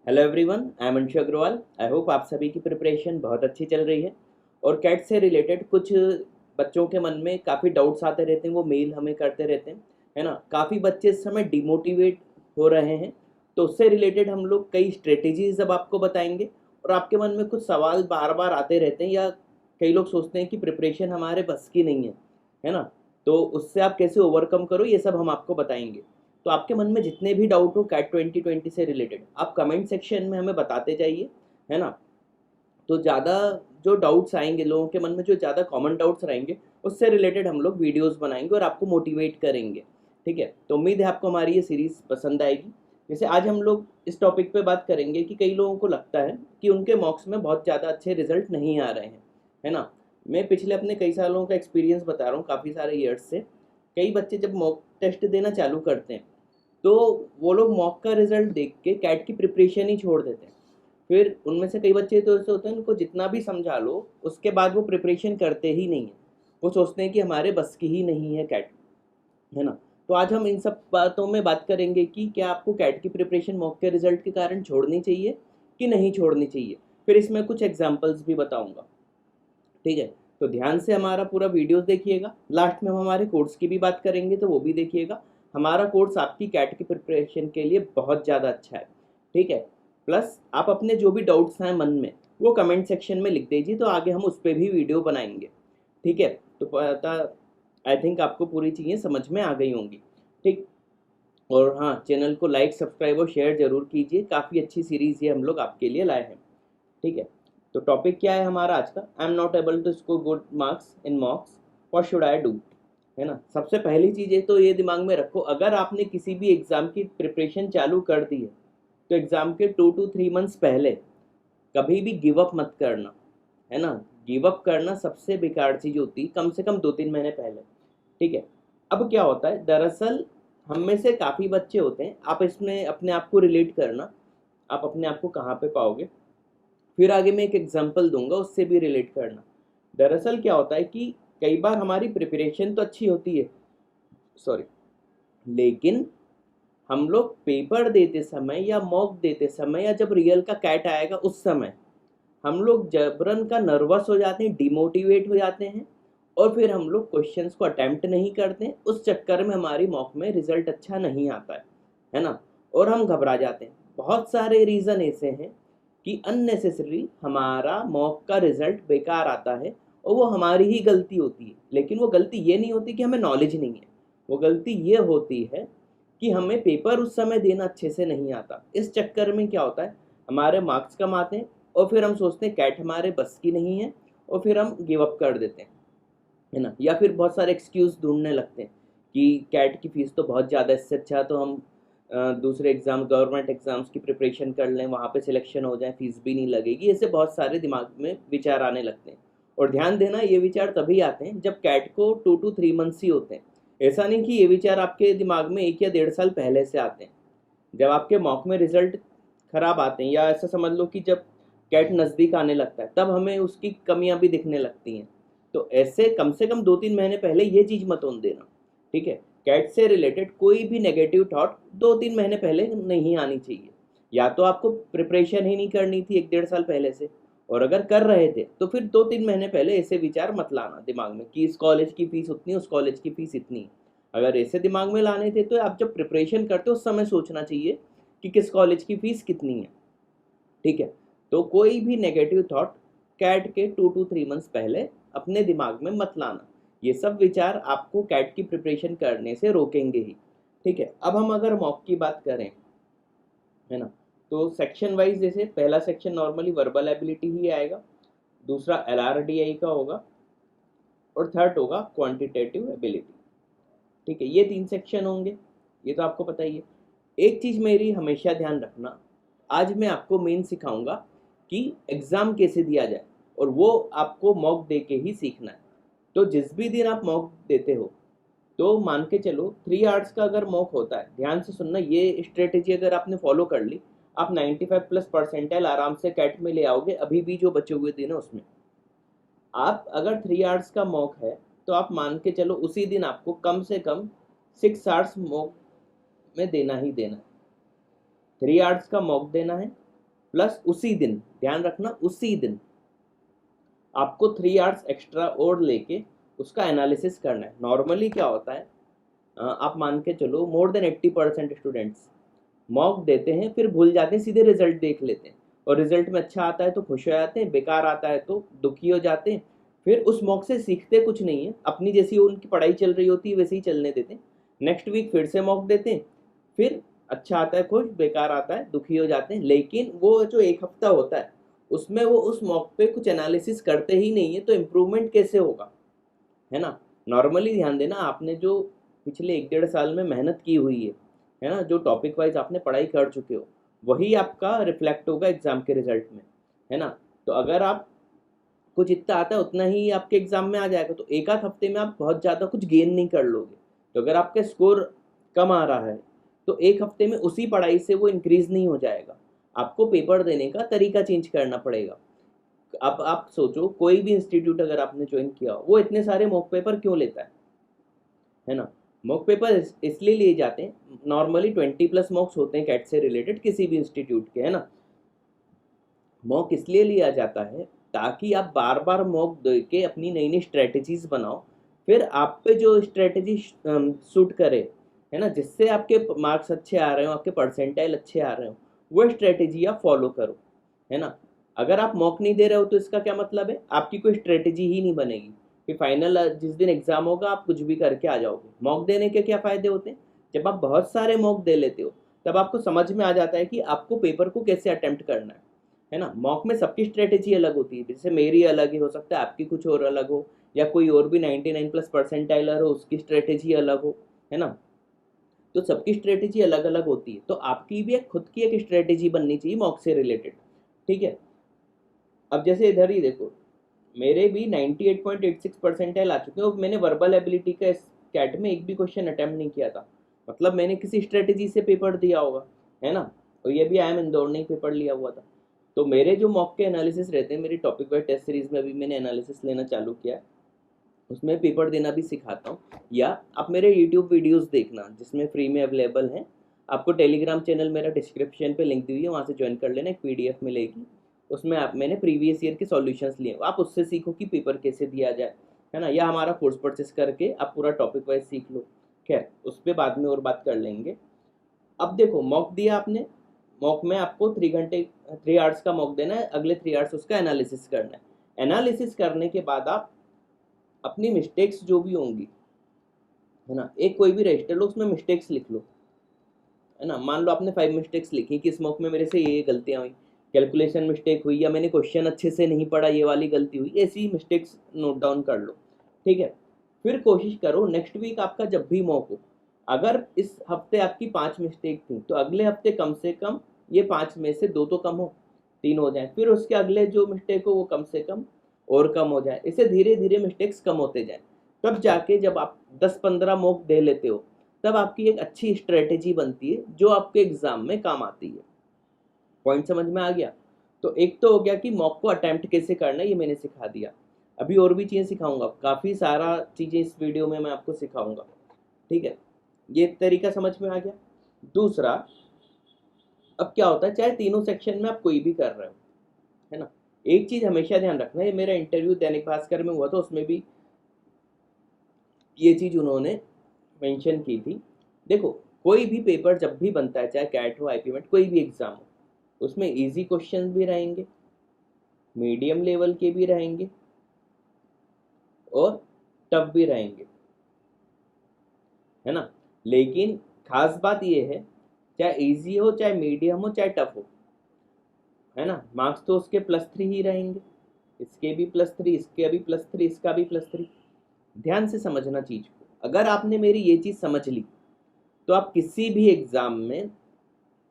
Hello everyone, I am Anshu Agarwal. I hope आप सभी की प्रिपरेशन बहुत अच्छी चल रही है। और कैट से रिलेटेड कुछ बच्चों के मन में काफ़ी डाउट्स आते रहते हैं, वो मेल हमें करते रहते हैं, है ना। काफ़ी बच्चे इस समय डिमोटिवेट हो रहे हैं, तो उससे रिलेटेड हम लोग कई स्ट्रेटेजीज अब आपको बताएंगे। और आपके मन में कुछ सवाल बार बार आते रहते हैं, या कई लोग सोचते हैं कि प्रिपरेशन हमारे बस की नहीं है ना। तो उससे आप कैसे ओवरकम करो, ये सब हम आपको बताएंगे। तो आपके मन में जितने भी डाउट हो कैट 2020 से रिलेटेड, आप कमेंट सेक्शन में हमें बताते जाइए, है ना। तो ज़्यादा जो डाउट्स आएंगे, लोगों के मन में जो ज़्यादा कॉमन डाउट्स रहेंगे, उससे रिलेटेड हम लोग वीडियोस बनाएंगे और आपको मोटिवेट करेंगे। ठीक है, तो उम्मीद है आपको हमारी ये सीरीज़ पसंद आएगी। जैसे आज हम लोग इस टॉपिक पे बात करेंगे कि कई लोगों को लगता है कि उनके मॉक्स में बहुत ज़्यादा अच्छे रिजल्ट नहीं आ रहे हैं, है ना। मैं पिछले अपने कई सालों का एक्सपीरियंस बता रहा हूँ, काफ़ी सारे ईयर्स से। कई बच्चे जब मॉक टेस्ट देना चालू करते हैं, तो वो लोग मॉक का रिजल्ट देख के कैट की प्रिपरेशन ही छोड़ देते हैं। फिर उनमें से कई बच्चे तो ऐसे होते हैं, उनको जितना भी समझा लो उसके बाद वो प्रिपरेशन करते ही नहीं है। वो सोचते हैं कि हमारे बस की ही नहीं है कैट, है ना। तो आज हम इन सब बातों में बात करेंगे कि क्या आपको कैट की प्रिपरेशन मॉक के रिजल्ट के कारण छोड़नी चाहिए कि नहीं छोड़नी चाहिए। फिर इसमें कुछ एग्जाम्पल्स भी बताऊंगा। ठीक है, तो ध्यान से हमारा पूरा वीडियोस देखिएगा। लास्ट में हम हमारे कोर्स की भी बात करेंगे, तो वो भी देखिएगा। हमारा कोर्स आपकी कैट की प्रिपरेशन के लिए बहुत ज़्यादा अच्छा है। ठीक है, प्लस आप अपने जो भी डाउट्स हैं मन में, वो कमेंट सेक्शन में लिख दीजिए, तो आगे हम उस पर भी वीडियो बनाएंगे। ठीक है, तो पता, आई थिंक आपको पूरी चीज़ें समझ में आ गई होंगी। ठीक, और हाँ, चैनल को लाइक सब्सक्राइब और शेयर जरूर कीजिए। काफ़ी अच्छी सीरीज़ ये हम लोग आपके लिए लाए हैं। ठीक है, तो टॉपिक क्या है हमारा आज का? I am not able to score good marks in mocks, what should I do, है ना। सबसे पहली चीज़ है तो ये दिमाग में रखो, अगर आपने किसी भी एग्ज़ाम की प्रिपरेशन चालू कर दी है, तो एग्ज़ाम के 2 to 3 मंथ्स पहले कभी भी गिव अप मत करना, है ना। गिव अप करना सबसे बेकार चीज़ होती है, कम से कम 2 3 महीने पहले। ठीक है, अब क्या होता है, दरअसल हम में से काफ़ी बच्चे होते हैं, आप इसमें अपने आप को रिलेट करना, आप अपने आप को कहाँ पे पाओगे। फिर आगे मैं एक एग्जांपल दूंगा, उससे भी रिलेट करना। दरअसल क्या होता है कि कई बार हमारी प्रिपरेशन तो अच्छी होती है, सॉरी, लेकिन हम लोग पेपर देते समय या मॉक देते समय या जब रियल का कैट आएगा उस समय हम लोग जबरन का नर्वस हो जाते हैं, डिमोटिवेट हो जाते हैं, और फिर हम लोग क्वेश्चंस को अटेम्प्ट नहीं करते हैं। उस चक्कर में हमारी मॉक में रिजल्ट अच्छा नहीं आता है ना। और हम घबरा जाते हैं। बहुत सारे रीज़न ऐसे हैं कि अननेसेसरी हमारा मॉक का रिजल्ट बेकार आता है, और वो हमारी ही गलती होती है। लेकिन वो गलती ये नहीं होती कि हमें नॉलेज नहीं है, वो गलती ये होती है कि हमें पेपर उस समय देना अच्छे से नहीं आता। इस चक्कर में क्या होता है, हमारे मार्क्स कम आते हैं, और फिर हम सोचते हैं कैट हमारे बस की नहीं है, और फिर हम गिव अप कर देते हैं, है ना। या फिर बहुत सारे एक्सक्यूज़ ढूंढने लगते हैं कि कैट की फ़ीस तो बहुत ज़्यादा है, इससे अच्छा तो हम दूसरे एग्ज़ाम, गवर्नमेंट एग्ज़ाम्स की प्रिपरेशन कर लें, वहाँ पे सिलेक्शन हो जाए, फ़ीस भी नहीं लगेगी। ऐसे बहुत सारे दिमाग में विचार आने लगते हैं। और ध्यान देना, ये विचार तभी आते हैं जब कैट को 2 to 3 मंथ्स ही होते हैं। ऐसा नहीं कि ये विचार आपके दिमाग में 1 या 1.5 साल पहले से आते हैं। जब आपके मॉक में रिजल्ट खराब आते हैं, या ऐसा समझ लो कि जब कैट नज़दीक आने लगता है, तब हमें उसकी कमियां भी दिखने लगती हैं। तो ऐसे कम से कम 2 3 महीने पहले ये चीज़ मत होने देना। ठीक है, कैट से रिलेटेड कोई भी नेगेटिव थॉट 2 3 महीने पहले नहीं आनी चाहिए। या तो आपको प्रिपरेशन ही नहीं करनी थी 1 1.5 साल पहले से, और अगर कर रहे थे तो फिर 2 3 महीने पहले ऐसे विचार मत लाना दिमाग में कि इस कॉलेज की फ़ीस उतनी, उस कॉलेज की फ़ीस इतनी। अगर ऐसे दिमाग में लाने थे, तो आप जब प्रिपरेशन करते हो उस समय सोचना चाहिए कि किस कॉलेज की फ़ीस कितनी है। ठीक है, तो कोई भी नेगेटिव थॉट कैट के 2 to 3 मंथ्स पहले अपने दिमाग में मत लाना। ये सब विचार आपको कैट की प्रिपरेशन करने से रोकेंगे ही। ठीक है, अब हम अगर मॉक की बात करें, है ना, तो सेक्शन वाइज जैसे पहला सेक्शन नॉर्मली वर्बल एबिलिटी ही आएगा, दूसरा LRDI का होगा, और थर्ड होगा क्वांटिटेटिव एबिलिटी। ठीक है, ये 3 सेक्शन होंगे, ये तो आपको पता ही है। एक चीज़ मेरी हमेशा ध्यान रखना, आज मैं आपको मेन सिखाऊंगा कि एग्ज़ाम कैसे दिया जाए, और वो आपको मॉक दे के ही सीखना है। तो जिस भी दिन आप मॉक देते हो, तो मान के चलो 3 आवर्स का अगर मॉक होता है, ध्यान से सुनना, ये स्ट्रेटेजी अगर आपने फॉलो कर ली, आप 95+ परसेंटाइल आराम से कैट में ले आओगे, अभी भी जो बचे हुए दिन है उसमें। आप अगर 3 आवर्स का मॉक है, तो आप मान के चलो उसी दिन आपको कम से कम 6 आवर्स मॉक में देना ही देना है। 3 आवर्स का मॉक देना है, प्लस उसी दिन, ध्यान रखना उसी दिन आपको 3 आवर्स एक्स्ट्रा और लेके उसका एनालिसिस करना है। नॉर्मली क्या होता है, आप मान के चलो मोर देन 80% स्टूडेंट्स मॉक देते हैं, फिर भूल जाते हैं, सीधे रिजल्ट देख लेते हैं, और रिजल्ट में अच्छा आता है तो खुश हो जाते हैं, बेकार आता है तो दुखी हो जाते हैं। फिर उस मॉक से सीखते कुछ नहीं है, अपनी जैसी उनकी पढ़ाई चल रही होती है वैसे ही चलने देते हैं। नेक्स्ट वीक फिर से मॉक देते हैं, फिर अच्छा आता है खुश, बेकार आता है दुखी हो जाते हैं। लेकिन वो जो एक हफ्ता होता है उसमें वो उस मॉक पे कुछ एनालिसिस करते ही नहीं है, तो इम्प्रूवमेंट कैसे होगा, है ना। नॉर्मली ध्यान देना, आपने जो पिछले 1 डेढ़ साल में मेहनत की हुई है ना, जो टॉपिक वाइज आपने पढ़ाई कर चुके हो, वही आपका रिफ्लेक्ट होगा एग्जाम के रिजल्ट में, है ना। तो अगर आप कुछ जितना आता है उतना ही आपके एग्जाम में आ जाएगा, तो एक आध हफ्ते में आप बहुत ज़्यादा कुछ गेन नहीं कर लोगे। तो अगर आपका स्कोर कम आ रहा है तो एक हफ्ते में उसी पढ़ाई से वो इंक्रीज नहीं हो जाएगा, आपको पेपर देने का तरीका चेंज करना पड़ेगा। अब आप सोचो, कोई भी इंस्टीट्यूट अगर आपने ज्वाइन किया वो इतने सारे मॉक पेपर क्यों लेता है ना। मॉक पेपर इसलिए लिए जाते हैं, नॉर्मली 20+ मॉक्स होते हैं कैट से रिलेटेड किसी भी इंस्टीट्यूट के, है ना। मॉक इसलिए लिया जाता है ताकि आप बार बार मॉक दे के अपनी नई नई स्ट्रेटजीज बनाओ, फिर आप पे जो स्ट्रेटजी सूट करे, है ना, जिससे आपके मार्क्स अच्छे आ रहे हो, आपके परसेंटाइल अच्छे आ रहे हो, वो स्ट्रेटजी आप फॉलो करो, है ना। अगर आप मॉक नहीं दे रहे हो तो इसका क्या मतलब है, आपकी कोई स्ट्रेटजी ही नहीं बनेगी, कि फाइनल जिस दिन एग्जाम होगा आप कुछ भी करके आ जाओगे। मॉक देने के क्या फ़ायदे होते हैं, जब आप बहुत सारे मॉक दे लेते हो तब आपको समझ में आ जाता है कि आपको पेपर को कैसे अटेम्प्ट करना है ना। मॉक में सबकी स्ट्रेटेजी अलग होती है, जैसे मेरी अलग ही हो सकता है, आपकी कुछ और अलग हो, या कोई और भी 99+ परसेंटाइलर हो उसकी स्ट्रेटेजी अलग हो, है ना। तो सबकी स्ट्रेटेजी अलग अलग होती है, तो आपकी भी एक खुद की एक स्ट्रेटेजी बननी चाहिए मॉक से रिलेटेड, ठीक है। अब जैसे इधर ही देखो, मेरे भी 98.86 परसेंटाइल आ चुके हैं, और मैंने वर्बल एबिलिटी का इस कैट में एक भी क्वेश्चन अटेम्प्ट नहीं किया था, मतलब मैंने किसी स्ट्रेटेजी से पेपर दिया होगा, है ना। और ये भी आई एम इंदौर ने पेपर लिया हुआ था। तो मेरे जो मॉक के एनालिसिस रहते हैं, मेरी टॉपिक वाइज टेस्ट सीरीज में भी मैंने एनालिसिस लेना चालू किया है, उसमें पेपर देना भी सिखाता हूँ। या आप मेरे यूट्यूब वीडियोस देखना जिसमें फ्री में अवेलेबल हैं, आपको टेलीग्राम चैनल मेरा डिस्क्रिप्शन पे लिंक दी हुई है, वहाँ से ज्वाइन कर लेना, एक पीडीएफ मिलेगी, उसमें आप मैंने प्रीवियस ईयर के सॉल्यूशंस लिए, आप उससे सीखो कि पेपर कैसे दिया जाए, है ना। या हमारा कोर्स परचेस करके आप पूरा टॉपिक वाइज सीख लो। खैर उस पर बाद में और बात कर लेंगे। अब देखो, मॉक दिया आपने, मॉक में आपको 3 घंटे 3 आवर्स का मॉक देना है, अगले 3 आवर्स उसका एनालिसिस करना है। एनालिसिस करने के बाद आप अपनी मिस्टेक्स जो भी होंगी, है ना, एक कोई भी रजिस्टर लो, उसमें मिस्टेक्स लिख लो, है ना। मान लो आपने 5 मिस्टेक्स लिखी कि इस मॉक में मेरे से ये गलतियां हुई, कैलकुलेशन मिस्टेक हुई, या मैंने क्वेश्चन अच्छे से नहीं पढ़ा, ये वाली गलती हुई, ऐसी मिस्टेक्स नोट डाउन कर लो, ठीक है। फिर कोशिश करो नेक्स्ट वीक आपका जब भी मॉक हो, अगर इस हफ्ते आपकी 5 मिस्टेक थी तो अगले हफ्ते कम से कम ये 5 में से 2 तो कम हो, 3 हो जाए, फिर उसके अगले जो मिस्टेक हो वो कम से कम और कम हो जाए, इसे धीरे धीरे मिस्टेक्स कम होते जाए। तब जाके जब आप 10-15 मॉक दे लेते हो, तब आपकी एक अच्छी स्ट्रेटेजी बनती है जो आपके एग्जाम में काम आती है। पॉइंट समझ में आ गया। तो एक तो हो गया कि मॉक को अटेम्प्ट कैसे करना है, ये मैंने सिखा दिया। अभी और भी चीज़ें सिखाऊंगा, काफ़ी सारा चीज़ें इस वीडियो में मैं आपको सिखाऊंगा, ठीक है। ये तरीका समझ में आ गया। दूसरा, अब क्या होता है, चाहे तीनों सेक्शन में आप कोई भी कर रहे हो, है ना, एक चीज़ हमेशा ध्यान रखना है, मेरा इंटरव्यू दैनिक भास्कर में हुआ था, उसमें भी ये चीज़ उन्होंने मेंशन की थी। देखो, कोई भी पेपर जब भी बनता है, चाहे कैट हो, आईपी मेट, कोई भी एग्जाम हो, उसमें इजी क्वेश्चन भी रहेंगे, मीडियम लेवल के भी रहेंगे, और टफ भी रहेंगे, है ना। लेकिन खास बात ये है, चाहे इजी हो, चाहे मीडियम हो, चाहे टफ हो, है ना, मार्क्स तो उसके +3 ही रहेंगे, इसके भी +3, इसके भी +3, इसका भी +3। ध्यान से समझना चीज को, अगर आपने मेरी ये चीज समझ ली तो आप किसी भी एग्जाम में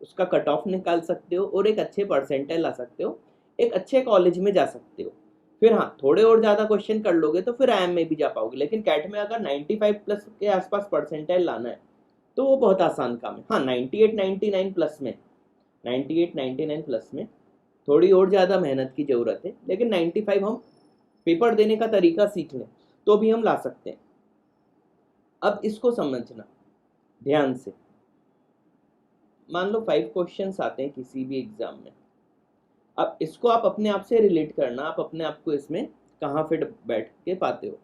उसका कट ऑफ निकाल सकते हो, और एक अच्छे परसेंटाइल ला सकते हो, एक अच्छे कॉलेज में जा सकते हो। फिर हाँ, थोड़े और ज़्यादा क्वेश्चन कर लोगे तो फिर आईएम में भी जा पाओगे, लेकिन कैट में अगर 95+ के आसपास परसेंटाइल लाना है तो वो बहुत आसान काम है। हाँ, 98 99 प्लस में, 98 99 प्लस में थोड़ी और ज़्यादा मेहनत की ज़रूरत है, लेकिन 95 हम पेपर देने का तरीका सीख लें तो भी हम ला सकते हैं। अब इसको समझना ध्यान से, मान लो 5 क्वेश्चंस आते हैं किसी भी एग्जाम में, अब इसको आप अपने आप से रिलेट करना, आप अपने आप को इसमें कहाँ फिट बैठ के पाते हो,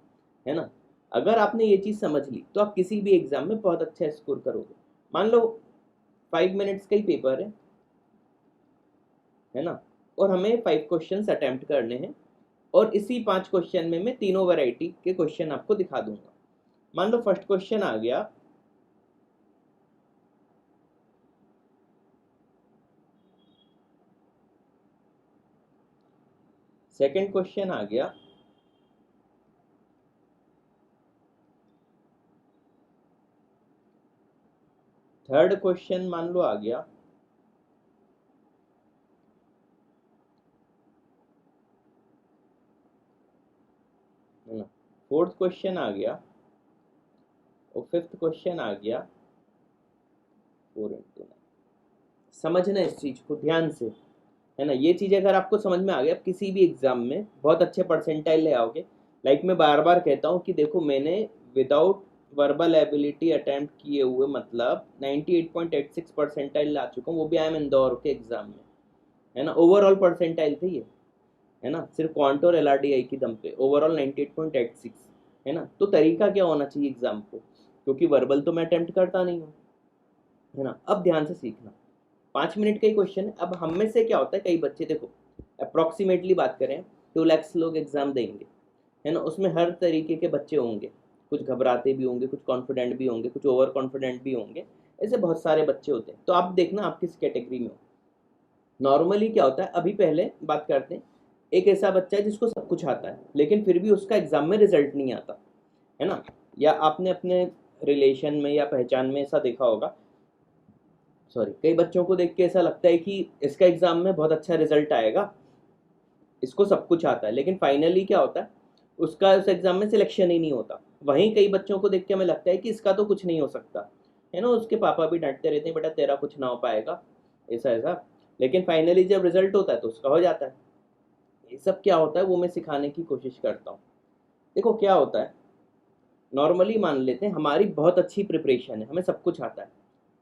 है ना। अगर आपने ये चीज़ समझ ली तो आप किसी भी एग्जाम में बहुत अच्छा स्कोर करोगे। मान लो 5 मिनट्स का ही पेपर है ना, और हमें 5 क्वेश्चंस अटेम्प्ट करने हैं, और इसी 5 क्वेश्चन में मैं तीनों वैरायटी के क्वेश्चन आपको दिखा दूंगा। मान लो फर्स्ट क्वेश्चन आ गया, सेकंड क्वेश्चन आ गया, थर्ड क्वेश्चन मान लो आ गया, है ना, फोर्थ क्वेश्चन आ गया, और फिफ्थ क्वेश्चन आ गया 4 into 9। समझना इस चीज को ध्यान से, है ना। ये चीज अगर आपको समझ में आ गया, आप किसी भी एग्जाम में बहुत अच्छे परसेंटाइल ले आओगे। लाइक मैं बार बार कहता हूँ कि देखो, मैंने विदाउट वर्बल एबिलिटी अटेम्प्ट किए हुए मतलब 98.86 परसेंटाइल ला चुका हूँ, वो भी आई एम इंदौर के एग्जाम में, है ना। ओवरऑल परसेंटाइल थी ये, है ना, सिर्फ क्वांट और एलआरडीआई की दम पे ओवरऑल 98.86, है ना। तो तरीका क्या होना चाहिए एग्जाम को, क्योंकि वर्बल तो मैं अटेम्प्ट करता नहीं हूँ, है ना। अब ध्यान से सीखना, 5 मिनट का ही क्वेश्चन है। अब हम में से क्या होता है, कई बच्चे देखो, अप्रॉक्सीमेटली बात करें 2 लाख लोग एग्जाम देंगे, है ना। उसमें हर तरीके के बच्चे होंगे, कुछ घबराते भी होंगे, कुछ कॉन्फिडेंट भी होंगे, कुछ ओवर कॉन्फिडेंट भी होंगे। ऐसे बहुत सारे बच्चे होते हैं, तो आप देखना आप किस कैटेगरी में हो। नॉर्मली क्या होता है, अभी पहले बात करते हैं, एक ऐसा बच्चा है जिसको सब कुछ आता है लेकिन फिर भी उसका एग्जाम में रिजल्ट नहीं आता, है ना। या आपने अपने रिलेशन में या पहचान में ऐसा देखा होगा, सॉरी, कई बच्चों को देख के ऐसा लगता है कि इसका एग्जाम में बहुत अच्छा रिजल्ट आएगा, इसको सब कुछ आता है, लेकिन फाइनली क्या होता है, उसका उस एग्जाम में सिलेक्शन ही नहीं होता। वहीं कई बच्चों को देख के हमें लगता है कि इसका तो कुछ नहीं हो सकता, है ना। उसके पापा भी डांटते रहते हैं, बेटा तेरा कुछ ना हो पाएगा, ऐसा ऐसा, लेकिन फाइनली जब रिजल्ट होता है तो उसका हो जाता है। ये सब क्या होता है वो मैं सिखाने की कोशिश करता हूँ। देखो क्या होता है, नॉर्मली मान लेते हैं हमारी बहुत अच्छी प्रिपरेशन है, हमें सब कुछ आता है।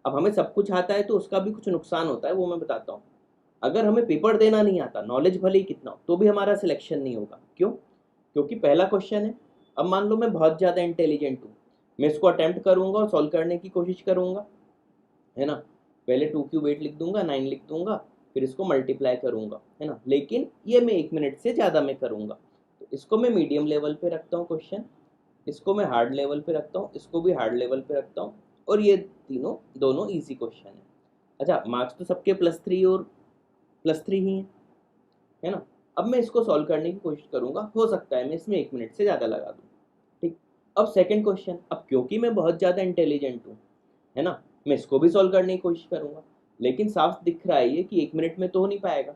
अब हमें सब कुछ आता है तो उसका भी कुछ नुकसान होता है, वो मैं बताता हूँ। अगर हमें पेपर देना नहीं आता, नॉलेज भले ही कितना हो, तो भी हमारा सिलेक्शन नहीं होगा। क्यों? क्योंकि पहला क्वेश्चन है, अब मान लो मैं बहुत ज़्यादा इंटेलिजेंट हूँ, मैं इसको अटेम्प्ट करूंगा और सॉल्व करने की कोशिश करूंगा, है ना। पहले 2 क्यूब 8 लिख दूंगा, 9 लिख दूंगा, फिर इसको मल्टीप्लाई करूंगा, है ना। लेकिन ये मैं 1 मिनट से ज़्यादा में करूंगा, तो इसको मैं मीडियम लेवल पे रखता हूँ क्वेश्चन, इसको मैं हार्ड लेवल पे रखता हूँ, इसको भी हार्ड लेवल पे रखता हूँ, और ये तीनों दोनों इजी क्वेश्चन है। अच्छा, मार्क्स तो सबके +3 और +3 ही हैं, है ना। अब मैं इसको सॉल्व करने की कोशिश करूंगा, हो सकता है मैं इसमें 1 मिनट से ज़्यादा लगा दूँ, ठीक। अब सेकंड क्वेश्चन, अब क्योंकि मैं बहुत ज़्यादा इंटेलिजेंट हूँ, है ना, मैं इसको भी सॉल्व करने की कोशिश करूंगा, लेकिन साफ दिख रहा है ये कि 1 मिनट में तो हो नहीं पाएगा।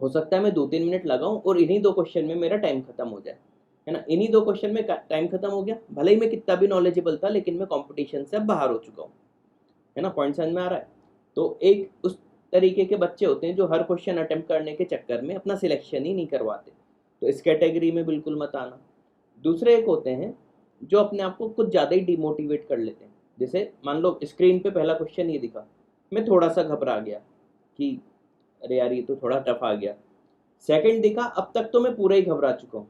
हो सकता है मैं 2-3 मिनट लगाऊं और इन्हीं 2 क्वेश्चन में मेरा टाइम खत्म हो जाए, है ना। इन्हीं 2 क्वेश्चन में टाइम खत्म हो गया, भले ही मैं कितना भी नॉलेजेबल था, लेकिन मैं कंपटीशन से अब बाहर हो चुका हूँ, है ना। पॉइंट समझ में आ रहा है। तो एक उस तरीके के बच्चे होते हैं जो हर क्वेश्चन अटेम्प्ट करने के चक्कर में अपना सिलेक्शन ही नहीं करवाते, तो इस कैटेगरी में बिल्कुल मत आना। दूसरे एक होते हैं जो अपने आप को कुछ ज़्यादा ही डिमोटिवेट कर लेते हैं। जैसे मान लो स्क्रीन पे पहला क्वेश्चन ये दिखा, मैं थोड़ा सा घबरा गया कि अरे यार ये तो थोड़ा टफ आ गया। सेकंड दिखा, अब तक तो मैं पूरा ही घबरा चुका हूँ,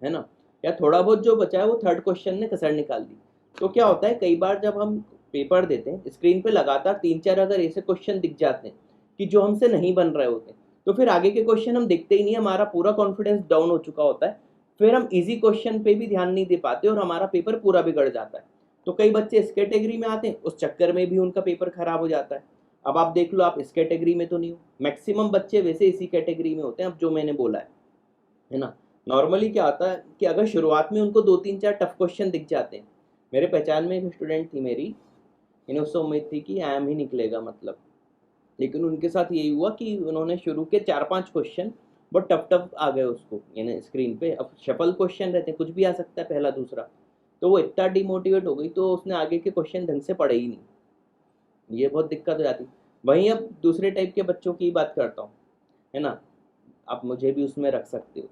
है ना। या थोड़ा बहुत जो बचा है वो थर्ड क्वेश्चन ने कसर निकाल दी। तो क्या होता है, कई बार जब हम पेपर देते हैं, स्क्रीन पे लगातार 3-4 अगर ऐसे क्वेश्चन दिख जाते हैं कि जो हमसे नहीं बन रहे होते, तो फिर आगे के क्वेश्चन हम देखते ही नहीं, हमारा पूरा कॉन्फिडेंस डाउन हो चुका होता है। फिर हम इजी क्वेश्चन पे भी ध्यान नहीं दे पाते और हमारा पेपर पूरा बिगड़ जाता है। तो कई बच्चे इस कैटेगरी में आते हैं, उस चक्कर में भी उनका पेपर खराब हो जाता है। अब आप देख लो, आप इस कैटेगरी में तो नहीं हो, मैक्सिमम बच्चे वैसे इसी कैटेगरी में होते हैं, अब जो मैंने बोला है ना। नॉर्मली क्या होता है कि अगर शुरुआत में उनको 2-3-4 टफ क्वेश्चन दिख जाते हैं, मेरे पहचान में एक स्टूडेंट थी मेरी, इन्हें उससे उम्मीद थी कि आम ही निकलेगा मतलब, लेकिन उनके साथ यही हुआ कि उन्होंने शुरू के 4-5 क्वेश्चन बहुत टफ टफ आ गए उसको, यानी स्क्रीन पे अब शफल क्वेश्चन रहते हैं, कुछ भी आ सकता है पहला दूसरा, तो वो इतना डिमोटिवेट हो गई तो उसने आगे के क्वेश्चन ढंग से पढ़े ही नहीं। ये बहुत दिक्कत हो जाती। वहीं अब दूसरे टाइप के बच्चों की बात करता हूँ, है ना, आप मुझे भी उसमें रख सकते हो,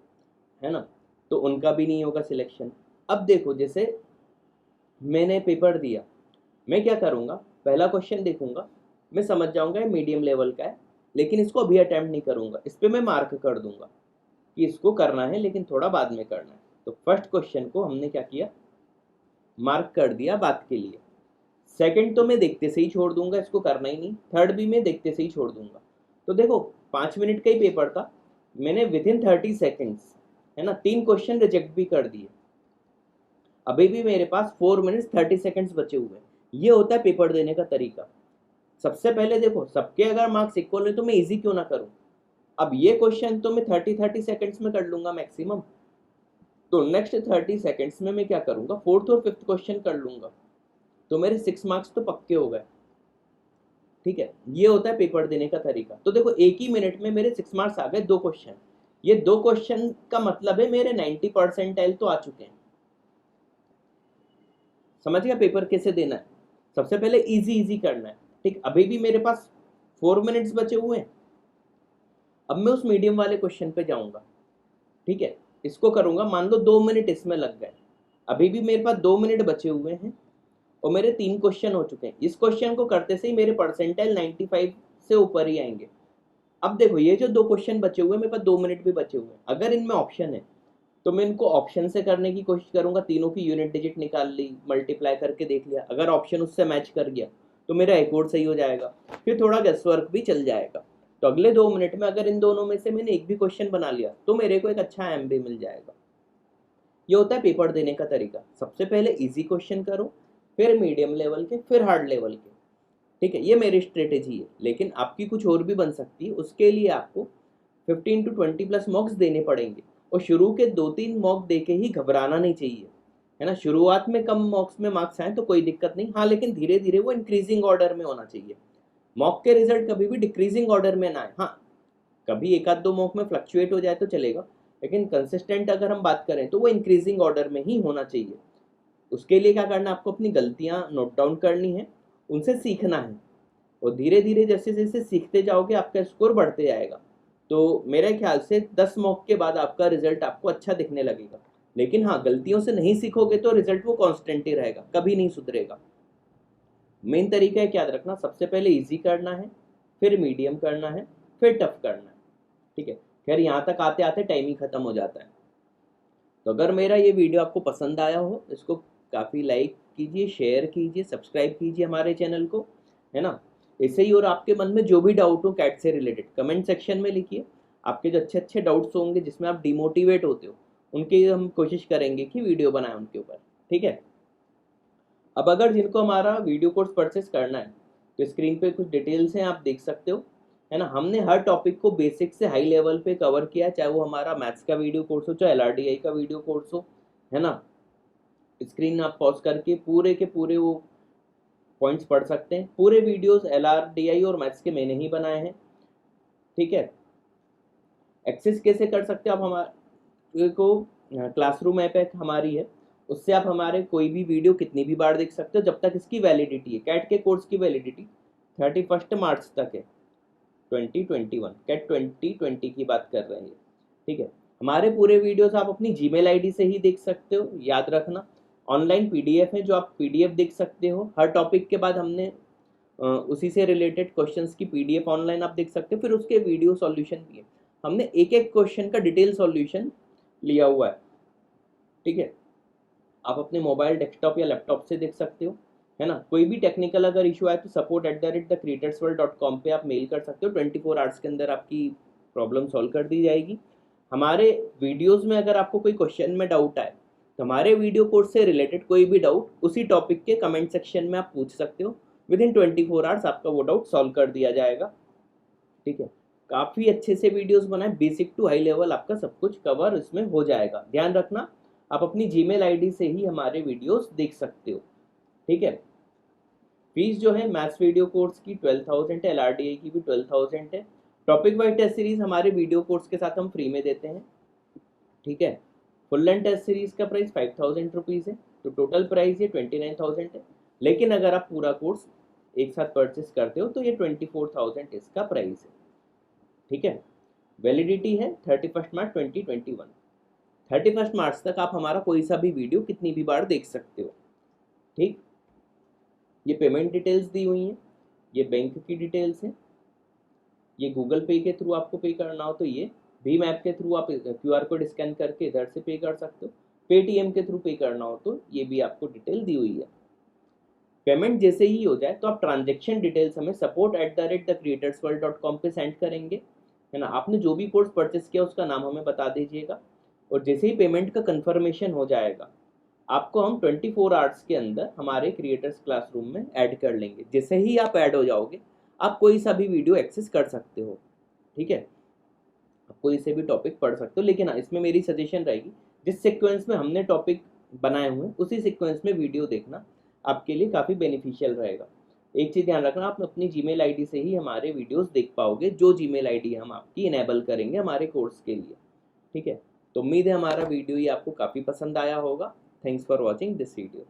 है ना। तो उनका भी नहीं होगा सिलेक्शन। अब देखो, जैसे मैंने पेपर दिया, मैं क्या करूँगा, पहला क्वेश्चन देखूंगा, मैं समझ जाऊंगा ये मीडियम लेवल का है, लेकिन इसको अभी अटैम्प्ट नहीं करूँगा, इस पर मैं मार्क कर दूंगा कि इसको करना है लेकिन थोड़ा बाद में करना है। तो फर्स्ट क्वेश्चन को हमने क्या किया, मार्क कर दिया बात के लिए। सेकंड तो मैं देखते से ही छोड़ दूंगा, इसको करना ही नहीं। थर्ड भी मैं देखते से ही छोड़ दूंगा। तो देखो 5 मिनट का ही पेपर था, मैंने विद इन 30 सेकेंड्स, है ना, 3 क्वेश्चन रिजेक्ट भी कर दिए। अभी भी मेरे पास 4 मिनट्स 30 सेकेंड्स बचे हुए हैं। ये होता है पेपर देने का तरीका। सबसे पहले देखो, सबके अगर मार्क्स इक्वल है तो मैं इजी क्यों ना करूं। अब ये क्वेश्चन तो मैं 30 सेकेंड्स में कर लूंगा मैक्सिमम, तो नेक्स्ट 30 सेकेंड्स में मैं क्या करूंगा, फोर्थ और फिफ्थ क्वेश्चन कर लूंगा, तो मेरे 6 मार्क्स तो पक्के हो गए। ठीक है, ये होता है पेपर देने का तरीका। तो देखो एक ही मिनट में मेरे 6 मार्क्स आ गए, 2 क्वेश्चन। ये 2 क्वेश्चन का मतलब है मेरे 90% तो आ चुके हैं। समझ गया पेपर कैसे देना है। सबसे पहले इजी इजी करना है। ठीक, अभी भी मेरे पास 4 मिनट्स बचे हुए हैं। अब मैं उस मीडियम वाले क्वेश्चन पे जाऊंगा। ठीक है, इसको करूंगा, मान लो 2 मिनट इसमें लग गए। अभी भी मेरे पास 2 मिनट बचे हुए हैं और मेरे 3 क्वेश्चन हो चुके हैं। इस क्वेश्चन को करते से ही मेरे परसेंटाइल 95 से ऊपर ही आएंगे। अब देखो ये जो 2 क्वेश्चन बचे हुए हैं, मेरे पास 2 मिनट भी बचे हुए हैं। अगर इनमें ऑप्शन है तो मैं इनको ऑप्शन से करने की कोशिश करूंगा। तीनों की यूनिट डिजिट निकाल ली, मल्टीप्लाई करके देख लिया, अगर ऑप्शन उससे मैच कर गया तो मेरा एक और सही हो जाएगा, फिर थोड़ा गेस वर्क भी चल जाएगा। तो अगले 2 मिनट में अगर इन दोनों में से मैंने एक भी क्वेश्चन बना लिया तो मेरे को एक अच्छा एम भी मिल जाएगा। ये होता है पेपर देने का तरीका। सबसे पहले इजी क्वेश्चन करो, फिर मीडियम लेवल के, फिर हार्ड लेवल के। ठीक है, ये मेरी स्ट्रेटेजी है, लेकिन आपकी कुछ और भी बन सकती है। उसके लिए आपको 15 to 20+ मॉक्स देने पड़ेंगे, और शुरू के 2-3 मॉक दे के ही घबराना नहीं चाहिए, है ना। शुरुआत में कम मॉक्स में मार्क्स आए तो कोई दिक्कत नहीं, हाँ, लेकिन धीरे धीरे वो इंक्रीजिंग ऑर्डर में होना चाहिए। मॉक के रिजल्ट कभी भी डिक्रीजिंग ऑर्डर में ना आए। हाँ, कभी एक आध दो मॉक में फ्लक्चुएट हो जाए तो चलेगा, लेकिन कंसिस्टेंट अगर हम बात करें तो वो इंक्रीजिंग ऑर्डर में ही होना चाहिए। उसके लिए क्या करना है, आपको अपनी गलतियां नोट डाउन करनी है, उनसे सीखना है, और धीरे धीरे जैसे जैसे सीखते जाओगे आपका स्कोर बढ़ते जाएगा। तो मेरे ख्याल से 10 मॉक के बाद आपका रिजल्ट आपको अच्छा दिखने लगेगा। लेकिन हाँ, गलतियों से नहीं सीखोगे तो रिजल्ट वो कांस्टेंट ही रहेगा, कभी नहीं सुधरेगा। मेन तरीका है, याद रखना, सबसे पहले इजी करना है, फिर मीडियम करना है, फिर टफ करना है। ठीक है, खैर यहाँ तक आते आते टाइम ही खत्म हो जाता है। तो अगर मेरा ये वीडियो आपको पसंद आया हो, इसको काफ़ी लाइक कीजिए, शेयर कीजिए, सब्सक्राइब कीजिए हमारे चैनल को, है ना। ऐसे ही और आपके मन में जो भी डाउट हो कैट से रिलेटेड, कमेंट सेक्शन में लिखिए। आपके जो अच्छे अच्छे डाउट्स होंगे जिसमें आप डिमोटिवेट होते हो, उनकी हम कोशिश करेंगे कि वीडियो बनाएं उनके ऊपर। ठीक है, अब अगर जिनको हमारा वीडियो कोर्स परचेस करना है तो स्क्रीन पे कुछ डिटेल्स हैं, आप देख सकते हो, है ना। हमने हर टॉपिक को बेसिक से हाई लेवल पे कवर किया है, चाहे वो हमारा मैथ्स का वीडियो कोर्स हो, चाहे LRDI का वीडियो कोर्स हो, है ना। स्क्रीन आप पॉज करके पूरे के पूरे वो पॉइंट्स पढ़ सकते हैं। पूरे वीडियोस LRDI और मैथ्स के मैंने ही बनाए हैं। ठीक है, एक्सेस कैसे कर सकते हो आप हमारे को, क्लासरूम ऐप है हमारी है, उससे आप हमारे कोई भी वीडियो कितनी भी बार देख सकते हो, जब तक इसकी वैलिडिटी है। कैट के कोर्स की वैलिडिटी 31 मार्च तक है, 2021, कैट 2020 की बात कर रहे हैं। ठीक है, हमारे पूरे वीडियोस आप अपनी जीमेल आईडी से ही देख सकते हो, याद रखना। ऑनलाइन PDF है जो आप PDF देख सकते हो। हर टॉपिक के बाद हमने उसी से रिलेटेड क्वेश्चंस की PDF ऑनलाइन आप देख सकते हो, फिर उसके वीडियो सॉल्यूशन भी है। हमने एक एक क्वेश्चन का डिटेल सॉल्यूशन लिया हुआ है। ठीक है, आप अपने मोबाइल, डेस्कटॉप या लैपटॉप से देख सकते हो, है ना। कोई भी टेक्निकल अगर इशू आए तो support@thecreatorsworld.com पे आप मेल कर सकते हो। 24 आवर्स के अंदर आपकी प्रॉब्लम सॉल्व कर दी जाएगी। हमारे वीडियोज़ में अगर आपको कोई क्वेश्चन में डाउट आए तो हमारे वीडियो कोर्स से रिलेटेड कोई भी डाउट उसी टॉपिक के कमेंट सेक्शन में आप पूछ सकते हो। विद इन 24 आवर्स आपका वो डाउट सॉल्व कर दिया जाएगा। ठीक है, काफ़ी अच्छे से वीडियोस बनाए, बेसिक टू हाई लेवल आपका सब कुछ कवर इसमें हो जाएगा। ध्यान रखना, आप अपनी जीमेल आईडी से ही हमारे वीडियोस देख सकते हो। ठीक है, फीस जो है मैथ्स वीडियो कोर्स की 12,000 है, LRDI की भी 12,000 है। टॉपिक वाइज टेस्ट सीरीज हमारे वीडियो कोर्स के साथ हम फ्री में देते हैं। ठीक है, फुल लेंथ टेस्ट सीरीज का प्राइस 5,000 रुपीज़ है, तो टोटल प्राइस ये 29,000 है। लेकिन अगर आप पूरा कोर्स एक साथ परचेस करते हो तो ये 24,000 इसका प्राइस है। ठीक है, वैलिडिटी है 31 मार्च 2021। 31 मार्च तक आप हमारा कोई सा भी वीडियो कितनी भी बार देख सकते हो। ठीक, ये पेमेंट डिटेल्स दी हुई हैं, ये बैंक की डिटेल्स हैं। ये गूगल पे के थ्रू आपको पे करना हो तो ये भीम ऐप के थ्रू आप QR कोड स्कैन करके इधर से पे कर सकते हो। पेटीएम के थ्रू पे करना हो तो ये भी आपको डिटेल दी हुई है। पेमेंट जैसे ही हो जाए तो आप ट्रांजेक्शन डिटेल्स हमें support@thecreatorsworld.com पे सेंड करेंगे, है ना। आपने जो भी कोर्स परचेस किया उसका नाम हमें बता दीजिएगा, और जैसे ही पेमेंट का कंफर्मेशन हो जाएगा आपको हम 24 आवर्स के अंदर हमारे क्रिएटर्स क्लासरूम में ऐड कर लेंगे। जैसे ही आप ऐड हो जाओगे आप कोई सा भी वीडियो एक्सेस कर सकते हो, ठीक है। आप कोई से भी टॉपिक पढ़ सकते हो, लेकिन हाँ, इसमें मेरी सजेशन रहेगी जिस सीक्वेंस में हमने टॉपिक बनाए हुए हैं उसी सीक्वेंस में वीडियो देखना आपके लिए काफ़ी बेनिफिशियल रहेगा। एक चीज़ ध्यान रखना, आप अपनी जीमेल आईडी से ही हमारे वीडियोस देख पाओगे, जो जीमेल आईडी हम आपकी इनेबल करेंगे हमारे कोर्स के लिए, ठीक है। तो उम्मीद है हमारा वीडियो ये आपको काफ़ी पसंद आया होगा। Thanks for watching this video.